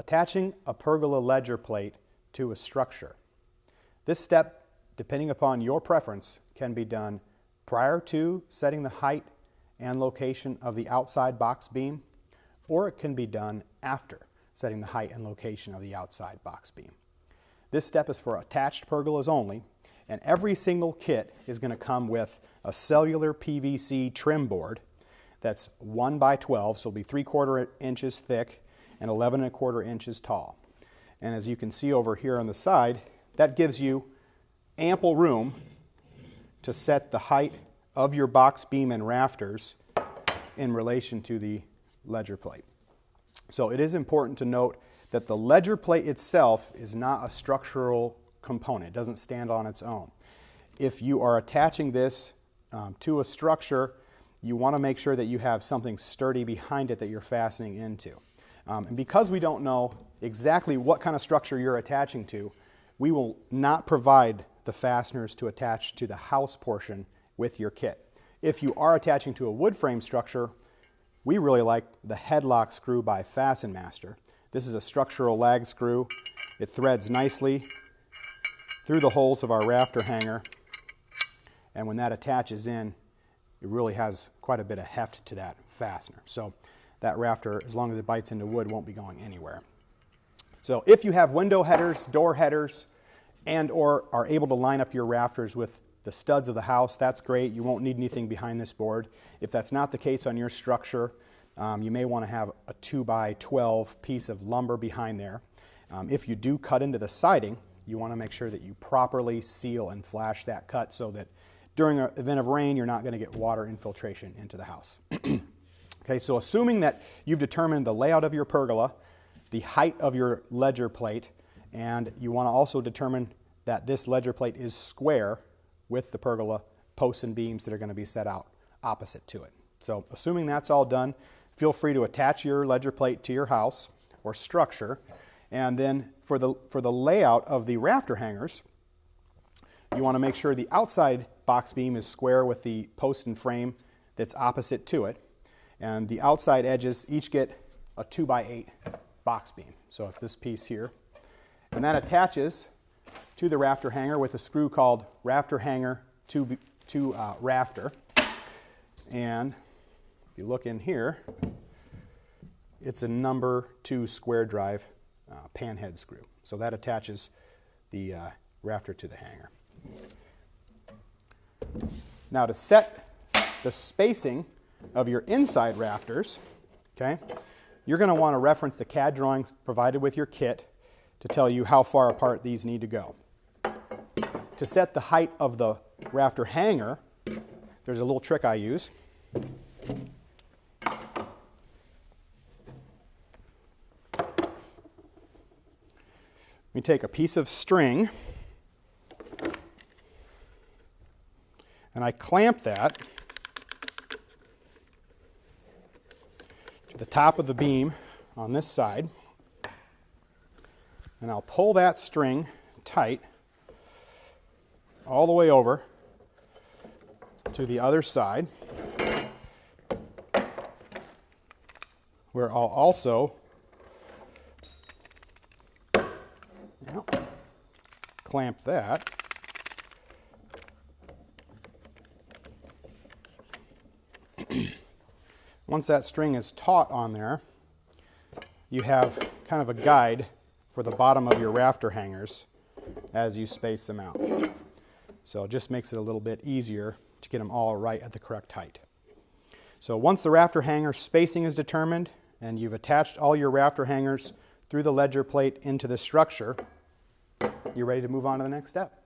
Attaching a pergola ledger plate to a structure. This step, depending upon your preference, can be done prior to setting the height and location of the outside box beam, or it can be done after setting the height and location of the outside box beam. This step is for attached pergolas only, and every single kit is going to come with a cellular PVC trim board that's 1 by 12, so it'll be 3/4 inches thick and 11 1/4 inches tall. And as you can see over here on the side, that gives you ample room to set the height of your box beam and rafters in relation to the ledger plate. So it is important to note that the ledger plate itself is not a structural component. It doesn't stand on its own. If you are attaching this to a structure, you want to make sure that you have something sturdy behind it that you're fastening into. And because we don't know exactly what kind of structure you're attaching to, we will not provide the fasteners to attach to the house portion with your kit. If you are attaching to a wood frame structure, we really like the headlock screw by Fasten Master. This is a structural lag screw. It threads nicely through the holes of our rafter hanger, and when that attaches in, it really has quite a bit of heft to that fastener. So that rafter, as long as it bites into wood, won't be going anywhere. So if you have window headers, door headers, and or are able to line up your rafters with the studs of the house, that's great. You won't need anything behind this board. If that's not the case on your structure, you may want to have a 2 by 12 piece of lumber behind there. If you do cut into the siding, you want to make sure that you properly seal and flash that cut so that during an event of rain, you're not going to get water infiltration into the house. Okay, so assuming that you've determined the layout of your pergola, the height of your ledger plate, and you want to also determine that this ledger plate is square with the pergola posts and beams that are going to be set out opposite to it. So assuming that's all done, feel free to attach your ledger plate to your house or structure. And then for the layout of the rafter hangers, you want to make sure the outside box beam is square with the post and frame that's opposite to it. And the outside edges each get a 2 by 8 box beam. So it's this piece here. And that attaches to the rafter hanger with a screw called rafter hanger to rafter. And if you look in here, it's a number 2 square drive panhead screw. So that attaches the rafter to the hanger. Now to set the spacing of your inside rafters, okay, you're going to want to reference the CAD drawings provided with your kit to tell you how far apart these need to go. To set the height of the rafter hanger, there's a little trick I use. We take a piece of string and I clamp that to the top of the beam on this side, and I'll pull that string tight all the way over to the other side, where I'll also clamp that once that string is taut on there, you have kind of a guide for the bottom of your rafter hangers as you space them out. So it just makes it a little bit easier to get them all right at the correct height. So once the rafter hanger spacing is determined and you've attached all your rafter hangers through the ledger plate into the structure, you're ready to move on to the next step.